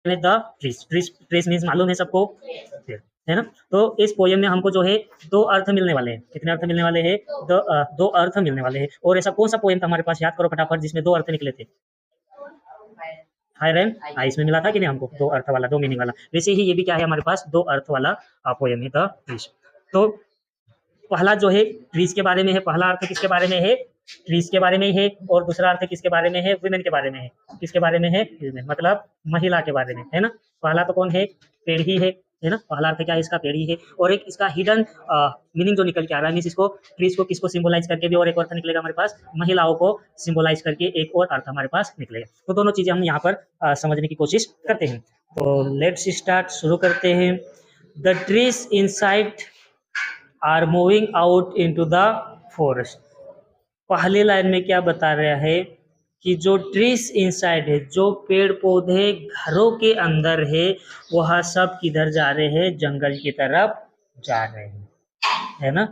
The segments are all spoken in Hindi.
द ट्रीज, ट्रीज मीन्स मालूम है सबको, है ना। तो इस पोयम में हमको जो है दो अर्थ मिलने वाले हैं। कितने अर्थ मिलने वाले हैं? दो अर्थ मिलने वाले हैं। और ऐसा कौन सा पोयम था हमारे पास, याद करो फटाफट, जिसमें दो अर्थ निकले थे? हायर एंड, हाँ इसमें मिला था कि नहीं हमको, दो अर्थ वाला, दो मीनिंग वाला। वैसे ही ये भी क्या है हमारे पास, दो अर्थ वाला पोयम है द ट्रीज। तो पहला जो है ट्रीज के बारे में है, पहला अर्थ किसके बारे में है? ट्रीज के बारे में है। और दूसरा अर्थ किसके बारे में है? वुमेन के बारे में है। किसके बारे में है? वुमेन, मतलब महिला के बारे में, है ना। पहला तो कौन है? पेड़ ही है ना। पहला अर्थ क्या है इसका? पेड़ ही है। और एक इसका हिडन मीनिंग जो निकल के आ रहा है, मीन्स इसको ट्रीज को किसको सिंबलाइज करके भी और एक अर्थ निकलेगा हमारे पास, महिलाओं को सिंबलाइज करके एक और अर्थ हमारे पास निकलेगा। तो दोनों चीजें हम यहाँ पर समझने की कोशिश करते हैं। तो लेट्स स्टार्ट, शुरू करते हैं। The trees inside are moving out into the forest. पहली लाइन में क्या बता रहा है कि जो ट्रीज इनसाइड है, जो पेड़ पौधे घरों के अंदर है, वह सब किधर जा रहे हैं? जंगल की तरफ जा रहे हैं, है ना।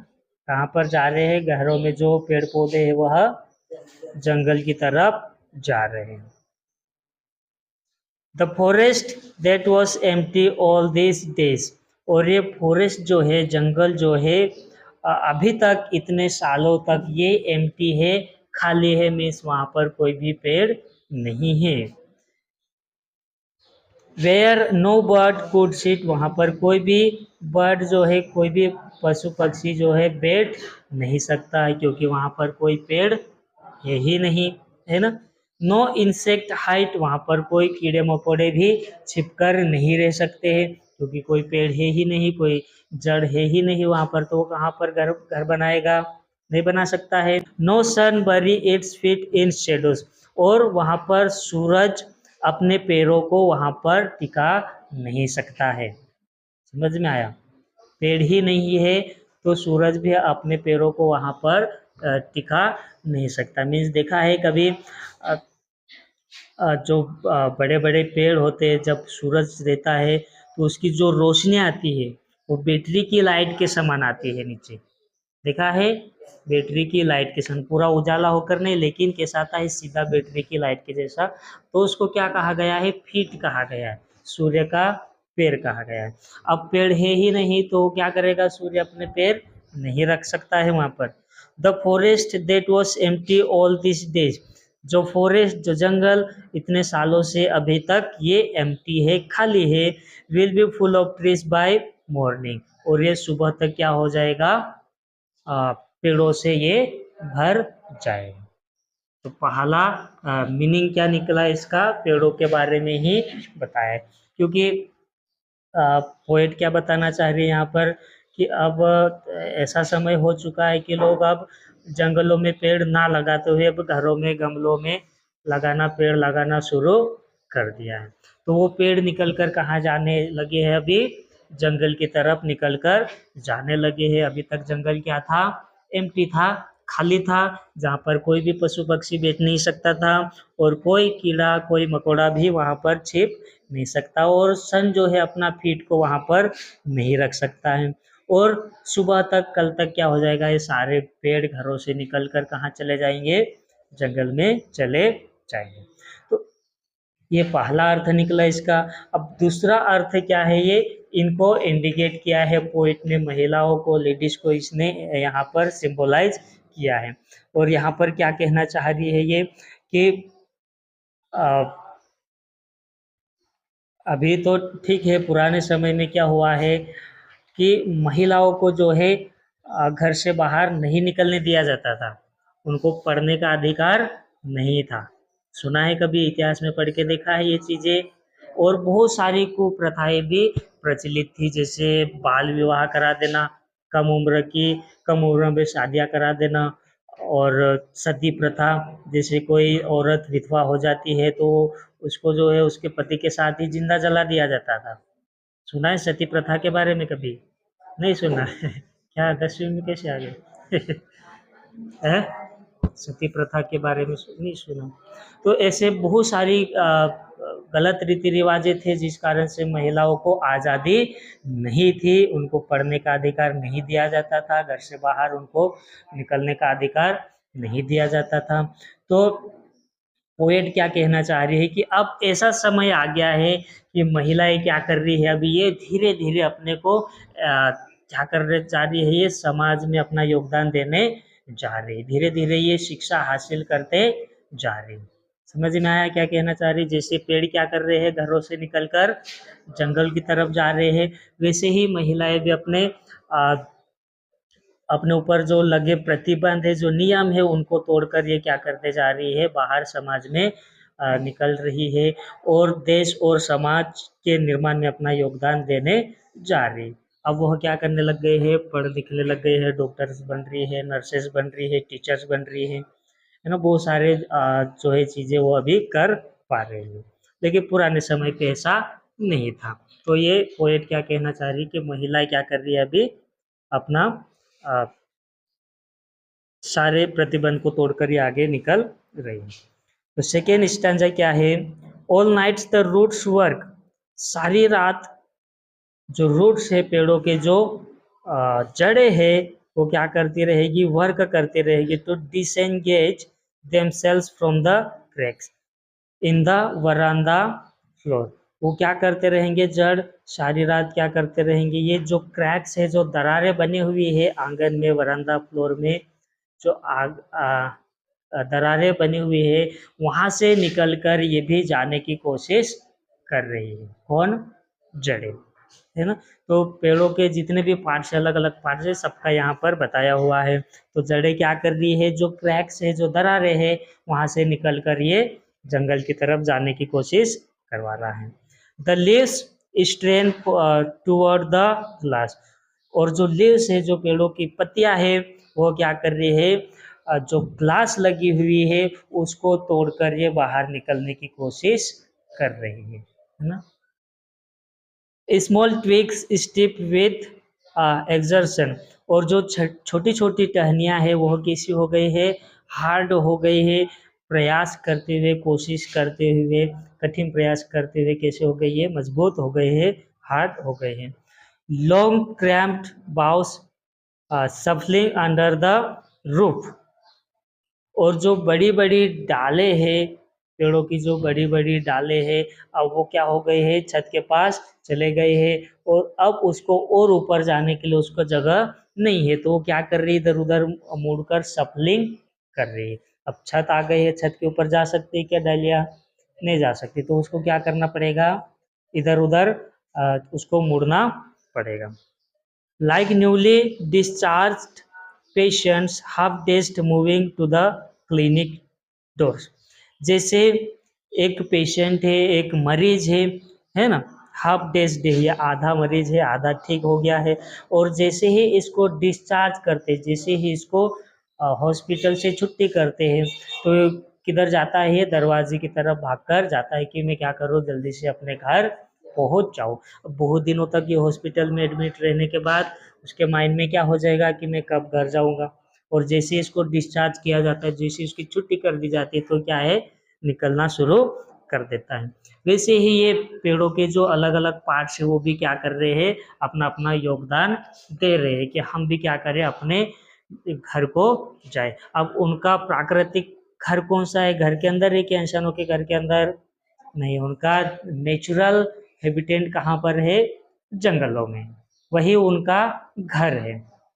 कहाँ पर जा रहे हैं? घरों में जो पेड़ पौधे हैं वह जंगल की तरफ जा रहे हैं। The forest that was empty all this days. और ये फॉरेस्ट जो है, जंगल जो है, अभी तक इतने सालों तक ये एम्प्टी है, खाली है, मीन्स वहां पर कोई भी पेड़ नहीं है। Where no bird could sit, वहां पर कोई भी बर्ड जो है, कोई भी पशु पक्षी जो है बैठ नहीं सकता है, क्योंकि वहां पर कोई पेड़ है ही नहीं, है ना। नो इंसेक्ट हाइट, वहां पर कोई कीड़े मकोड़े भी छिपकर नहीं रह सकते हैं, क्योंकि कोई पेड़ है ही नहीं, कोई जड़ है ही नहीं वहां पर, तो वो कहाँ पर घर घर बनाएगा? नहीं बना सकता है। नो सन बरी इट्स फीट इन शेडोज, और वहां पर सूरज अपने पैरों को वहां पर टिका नहीं सकता है। समझ में आया? पेड़ ही नहीं है तो सूरज भी अपने पैरों को वहां पर टिका नहीं सकता। मीन्स देखा है कभी जो बड़े बड़े पेड़ होते हैं, जब सूरज रहता है तो उसकी जो रोशनी आती है वो बैटरी की लाइट के समान आती है नीचे। देखा है? बैटरी की लाइट के समान, पूरा उजाला होकर नहीं, लेकिन कैसा आता है? सीधा बैटरी की लाइट के जैसा। तो उसको क्या कहा गया है? फीट कहा गया है, सूर्य का पैर कहा गया है। अब पेड़ है ही नहीं तो क्या करेगा? सूर्य अपने पैर नहीं रख सकता है वहां पर। The forest that was empty all this days, जो फॉरेस्ट, जो जंगल इतने सालों से अभी तक ये एम्प्टी है, खाली है, will be full of trees by morning, और ये सुबह तक क्या हो जाएगा? पेड़ों से ये भर जाएगा। तो पहला मीनिंग क्या निकला इसका? पेड़ों के बारे में ही बताया है। क्योंकि पोएट क्या बताना चाह रही है यहाँ पर कि अब ऐसा समय हो चुका है कि लोग अब जंगलों में पेड़ ना लगाते हुए अब घरों में, गमलों में लगाना, पेड़ लगाना शुरू कर दिया है। तो वो पेड़ निकल कर कहाँ जाने लगे हैं? अभी जंगल की तरफ निकल कर जाने लगे हैं। अभी तक जंगल क्या था? एम्प्टी था, खाली था, जहाँ पर कोई भी पशु पक्षी बैठ नहीं सकता था, और कोई कीड़ा, कोई मकोड़ा भी वहाँ पर छिप नहीं सकता, और सन जो है अपना फीट को वहां पर नहीं रख सकता है। और सुबह तक, कल तक क्या हो जाएगा? ये सारे पेड़ घरों से निकल कर कहाँ चले जाएंगे? जंगल में चले जाएंगे। तो ये पहला अर्थ निकला इसका। अब दूसरा अर्थ क्या है? ये इनको इंडिकेट किया है पोइट ने, महिलाओं को, लेडीज को इसने यहाँ पर सिंबलाइज किया है। और यहाँ पर क्या कहना चाह रही है ये कि अभी तो ठीक है, पुराने समय में क्या हुआ है कि महिलाओं को जो है घर से बाहर नहीं निकलने दिया जाता था, उनको पढ़ने का अधिकार नहीं था। सुना है कभी? इतिहास में पढ़ के देखा है ये चीजें। और बहुत सारी कुप्रथाएं भी प्रचलित थी, जैसे बाल विवाह करा देना, कम उम्र की, कम उम्र में शादियां करा देना, और सती प्रथा, जैसे कोई औरत विधवा हो जाती है तो उसको जो है उसके पति के साथ ही जिंदा जला दिया जाता था। सुना है सती प्रथा के बारे में कभी? नहीं सुना है? क्या 10वीं में कैसे आ गए? है? सती प्रथा के बारे में नहीं सुना? तो ऐसे बहुत सारी गलत रीति रिवाजें थे, जिस कारण से महिलाओं को आज़ादी नहीं थी, उनको पढ़ने का अधिकार नहीं दिया जाता था, घर से बाहर उनको निकलने का अधिकार नहीं दिया जाता था। तो पोएट क्या कहना चाह रही है कि अब ऐसा समय आ गया है कि महिलाएं क्या कर रही है, अभी ये धीरे धीरे अपने को क्या करने जा रही है, ये समाज में अपना योगदान देने जा रही है, धीरे धीरे ये शिक्षा हासिल करते जा रही है। समझ में आया क्या कहना चाह रही है? जैसे पेड़ क्या कर रहे हैं, घरों से निकलकर जंगल की तरफ जा रहे हैं, वैसे ही महिलाएं भी अपने ऊपर जो लगे प्रतिबंध है, जो नियम है, उनको तोड़कर ये क्या करते जा रही है, बाहर समाज में निकल रही है और देश और समाज के निर्माण में अपना योगदान देने जा रही है। अब वह क्या करने लग गए हैं, पढ़ लिखने लग गए हैं, डॉक्टर्स बन रही है, नर्सेस बन रही है, टीचर्स बन रही है ना, बहुत सारे जो है चीज़ें वो अभी कर पा रहे हैं, लेकिन पुराने समय पे ऐसा नहीं था। तो ये पोएट क्या कहना चाह रही है कि महिलाएं क्या कर रही है अभी, अपना अ, सारे प्रतिबंध को तोड़कर ये आगे निकल रही है। तो सेकेंड स्टैंजा क्या है, all nights the roots work, सारी रात जो रूट्स है, पेड़ों के जो जड़ें है, वो क्या करती रहेगी, वर्क करती रहेगी to disengage themselves from the cracks in the veranda floor. वो क्या करते रहेंगे, जड़ सारी रात क्या करते रहेंगे, ये जो क्रैक्स है, जो दरारें बनी हुई है आंगन में, वरांडा फ्लोर में जो दरारें बनी हुई है, वहां से निकलकर ये भी जाने की कोशिश कर रही है। कौन? जड़ें, है ना। तो पेड़ों के जितने भी पार्ट्स अलग अलग पार्ट्स है, सबका यहाँ पर बताया हुआ है। तो जड़ें क्या कर रही है, जो क्रैक्स है, जो दरारें है, वहां से निकल कर ये जंगल की तरफ जाने की कोशिश करवा रहा है। The leaves strain toward the glass, और जो लीव्स है, जो पेड़ों की पत्तियां है, वो क्या कर रही है, जो ग्लास लगी हुई है उसको तोड़कर ये बाहर निकलने की कोशिश कर रही है ना। स्मॉल ट्विग्स स्टिप विथ एक्सर्शन, और जो छोटी छोटी टहनियाँ है वो कैसी हो गई है, हार्ड हो गई है, प्रयास करते हुए, कोशिश करते हुए, कठिन प्रयास करते हुए कैसे हो गई है, मजबूत हो गए हैं, हार्ड हो गए हैं। Long cramped bows shuffling under the roof, और जो बड़ी बड़ी डालें हैं, पेड़ों की जो बड़ी बड़ी डालें हैं, अब वो क्या हो गए हैं, छत के पास चले गए हैं, और अब उसको और ऊपर जाने के लिए उसको जगह नहीं है, तो वो क्या कर रही है, इधर उधर मुड़कर सफलिंग कर रही है। अब छत आ गई है, छत के ऊपर जा सकती है क्या डालियाँ? नहीं जा सकती, तो उसको क्या करना पड़ेगा, इधर उधर उसको मुड़ना पड़ेगा। Like newly discharged patients half dazed moving to the clinic doors, जैसे एक पेशेंट है, एक मरीज है ना, हाफ डेज्ड है, या आधा मरीज है, आधा ठीक हो गया है, और जैसे ही इसको डिस्चार्ज करते, जैसे ही इसको हॉस्पिटल से छुट्टी करते हैं, तो किधर जाता है, ये दरवाजे की तरफ भागकर जाता है कि मैं क्या करूँ, जल्दी से अपने घर पहुंच जाऊँ। अब बहुत दिनों तक ये हॉस्पिटल में एडमिट रहने के बाद उसके माइंड में क्या हो जाएगा कि मैं कब घर जाऊंगा, और जैसे इसको डिस्चार्ज किया जाता है, जैसे उसकी छुट्टी कर दी जाती है, तो क्या है, निकलना शुरू कर देता है। वैसे ही ये पेड़ों के जो अलग अलग पार्ट्स है, वो भी क्या कर रहे हैं, अपना अपना योगदान दे रहे हैं कि हम भी क्या करें, अपने घर को जाए। अब उनका प्राकृतिक घर कौन सा है, घर के अंदर है कि इंसानों के घर के अंदर? नहीं, उनका नेचुरल हैबिटेट कहाँ पर है, जंगलों में, वही उनका घर है।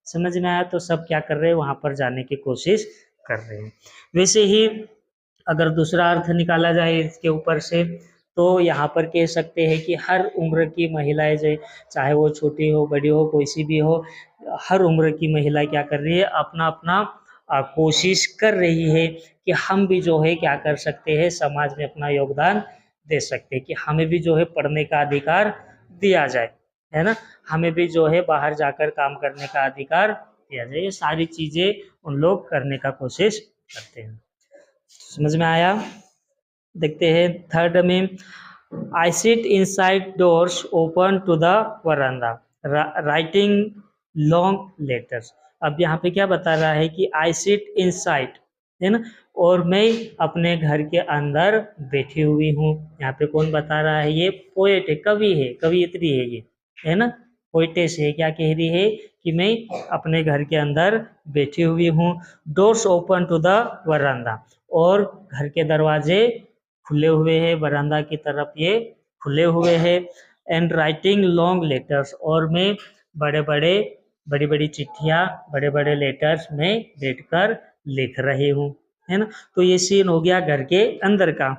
समझ में आया? तो सब क्या कर रहे हैं, वहां पर जाने की कोशिश कर रहे हैं। वैसे ही अगर दूसरा अर्थ निकाला जाए इसके ऊपर से, तो यहाँ पर कह सकते हैं कि हर उम्र की महिलाएं, जो चाहे वो छोटी हो, बड़ी हो, कोई सी भी हो, हर उम्र की महिला क्या कर रही है, अपना अपना कोशिश कर रही है कि हम भी जो है क्या कर सकते हैं, समाज में अपना योगदान दे सकते हैं, कि हमें भी जो है पढ़ने का अधिकार दिया जाए, है ना, हमें भी जो है बाहर जाकर काम करने का अधिकार दिया जाए। ये सारी चीजें उन लोग करने का कोशिश करते हैं। समझ में आया? देखते हैं थर्ड में, I sit inside doors open to the veranda writing long letters. अब यहाँ पे क्या बता रहा है कि आई सिट इनसाइड, है ना, और मैं अपने घर के अंदर बैठी हुई हूँ। यहाँ पे कौन बता रहा है, ये पोएट है, कवि है, कवियत्री है ये, है ना, पोइटेस है, क्या कह रही है कि मैं अपने घर के अंदर बैठी हुई हूँ। Doors open to the veranda, और घर के दरवाजे खुले हुए हैं, वरांडा की तरफ ये खुले हुए हैं। एंड राइटिंग लॉन्ग लेटर्स, और मैं बड़ी बड़ी चिट्ठियाँ, बड़े बड़े लेटर्स में बैठकर लिख रही हूँ, है ना। तो ये सीन हो गया घर के अंदर का।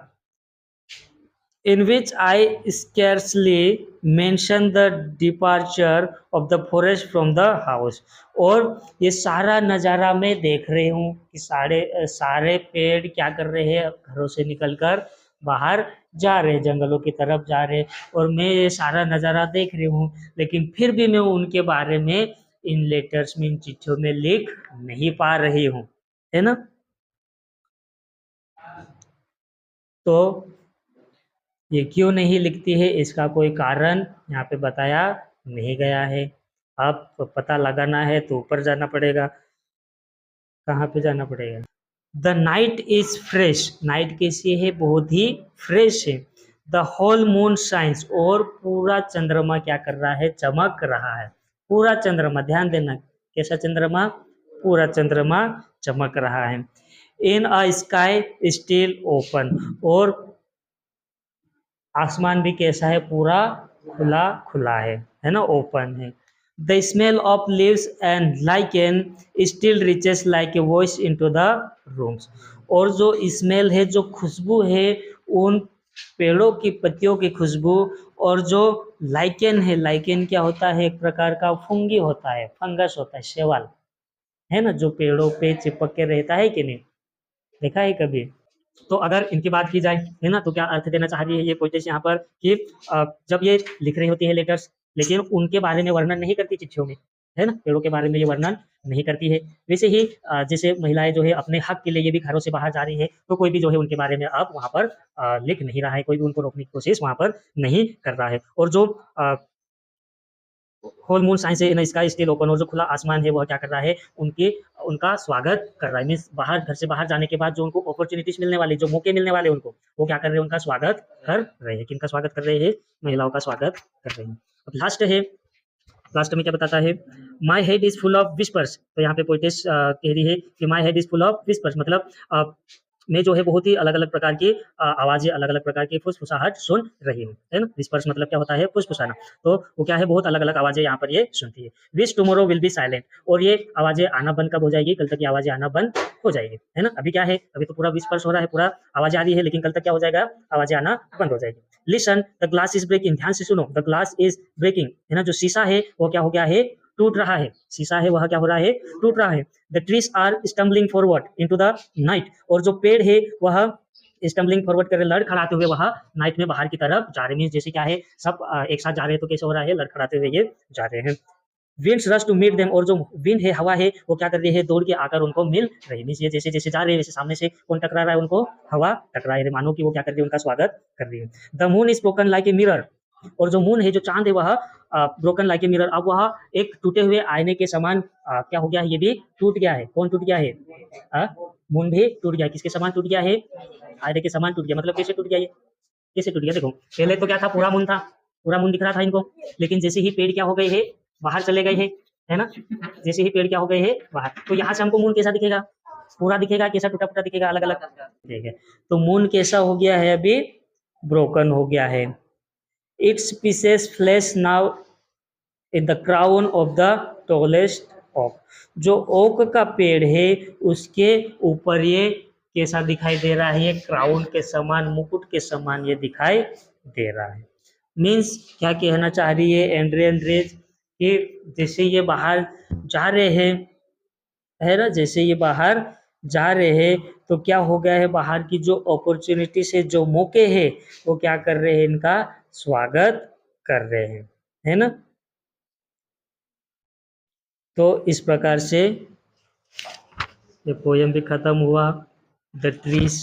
In which I scarcely mention the departure of the forest from the house। और ये सारा नज़ारा मैं देख रही हूँ कि सारे पेड़ क्या कर रहे हैं, घरों से निकलकर बाहर जा रहे हैं, जंगलों की तरफ जा रहे हैं, और मैं ये सारा नज़ारा देख रही हूँ, लेकिन फिर भी मैं उनके बारे में इन लेटर्स में, इन चिट्ठियों में लिख नहीं पा रही हूँ, है ना। तो ये क्यों नहीं लिखती है, इसका कोई कारण यहाँ पे बताया नहीं गया है। अब पता लगाना है तो ऊपर जाना पड़ेगा। कहाँ पे जाना पड़ेगा? The night is fresh, night कैसी है, बहुत ही फ्रेश है। द होल मून शाइन्स, और पूरा चंद्रमा क्या कर रहा है, चमक रहा है। पूरा चंद्रमा, ध्यान देना, कैसा चंद्रमा, पूरा चंद्रमा चमक रहा है। इन अ स्काई स्टिल ओपन, और आसमान भी कैसा है, पूरा खुला खुला है ना, ओपन है। The smell of leaves and lichen still reaches like a voice into the rooms, और जो स्मेल है, जो खुशबू है, उन पेड़ों की पत्तियों की खुशबू, और जो लाइकेन है, लाइकेन क्या होता है, एक प्रकार का फंगी होता है, फंगस होता है, शैवाल, है ना, जो पेड़ों पे चिपक के रहता है कि नहीं, देखा है कभी। तो अगर इनकी बात की जाए, है ना, तो क्या अर्थ देना चाह रही है ये पोइटेस यहाँ पर कि जब ये लिख रही होती है लेटर्स, लेकिन उनके बारे में वर्णन नहीं करती चिट्ठियों में, है ना, पेड़ों के बारे में ये वर्णन नहीं करती है। वैसे ही जैसे महिलाएं जो है अपने हक के लिए ये भी घरों से बाहर जा रही है, तो कोई भी जो है उनके बारे में अब वहाँ पर लिख नहीं रहा है, कोई भी उनको रोकने की कोशिश वहाँ पर नहीं कर रहा है। और जो होल मून साइंस है इन स्काई स्टिल ओपन, और जो खुला आसमान है वह क्या कर रहा है, उनका स्वागत कर रहा है। मीन्स बाहर, घर से बाहर जाने के बाद जो उनको अपॉर्चुनिटीज मिलने वाली, जो मौके मिलने वाले उनको, वो क्या कर रहे हैं, उनका स्वागत कर रहे हैं। किनका स्वागत कर रहे हैं, महिलाओं का स्वागत कर रहे हैं। अब लास्ट है, लास्ट में क्या बताता है, my head is full of whispers. तो यहाँ पे पोइटेस कह रही है कि my head is full of whispers, मतलब मैं जो है बहुत ही अलग अलग प्रकार की आवाजें, अलग अलग प्रकार की फुसफुसाहट सुन रही हूँ, है ना। विस्पर्स मतलब क्या होता है, फुसफुसाना। तो वो क्या है, बहुत अलग अलग आवाजें यहाँ पर ये सुनती है। विच टुमारो विल बी साइलेंट, और ये आवाजें आना बंद कब हो जाएगी, कल तक ये आवाजें आना बंद हो जाएगी, है ना। अभी क्या है, अभी तो पूरा विस्पर्स हो रहा है, पूरा आवाजें आ रही है, लेकिन कल तक क्या हो जाएगा, आवाजें आना बंद हो जाएगी। Listen the glass is breaking, ध्यान से सुनो, द ग्लास इज ब्रेकिंग, है ना, जो शीशा है वो क्या हो गया है, टूट रहा है। शीशा है वह क्या हो रहा है, टूट रहा है। The trees are stumbling forward into the night, और जो पेड़ है वह स्टम्बलिंग फॉरवर्ड कर रहे, लड़खड़ाते हुए वह नाइट में बाहर की तरफ जा रहे हैं। जैसे क्या है, सब एक साथ जा रहे हैं, तो कैसे हो रहा है, लड़खड़ाते हुए ये जा रहे हैं। Winds rush to meet them, और जो विंड है, हवा है, वो क्या कर रही है, दौड़ के आकर उनको मिल रही है। ये जैसे जैसे जा रहे हैं, वैसे सामने से कौन टकरा रहा है, उनको हवा टकरा रही है, मानो कि वो क्या कर रही है, उनका स्वागत कर रही है। The moon is broken like a mirror, और जो मून है, जो चांद है, वह ब्रोकन लाइक ए मिरर, अब वह एक टूटे हुए आईने के समान क्या हो गया है, ये भी टूट गया है। कौन टूट गया है, मून भी टूट गया। किसके समान टूट गया है, आईने के समान टूट गया। मतलब कैसे टूट गया, ये कैसे टूट गया, देखो पहले तो क्या था, पूरा मून था, पूरा मून दिख रहा था इनको, लेकिन जैसे ही पेड़ क्या हो गए हैं, बाहर चले गए हैं, है ना, जैसे ही पेड़ क्या हो गए हैं बाहर, तो यहाँ से हमको मून कैसा दिखेगा, पूरा दिखेगा, कैसा टूटा फूटा दिखेगा, अलग अलग, ठीक है। तो मून कैसा हो गया है, अभी ब्रोकन हो गया है। Its pieces flash now in the crown of the tallest oak, जो ओक का पेड़ है उसके ऊपर ये कैसा दिखाई दे रहा है, ये क्राउन के समान, मुकुट के समान ये दिखाई दे रहा है। मीन्स क्या कहना चाह रही है एंड्रेज कि जैसे ये बाहर जा रहे हैं, है ना, जैसे ये बाहर जा रहे हैं, तो क्या हो गया है, बाहर की जो अपॉर्चुनिटी से, जो मौके हैं, वो क्या कर रहे हैं, इनका स्वागत कर रहे हैं, है ना। तो इस प्रकार से ये पोयम भी खत्म हुआ, द ट्रीज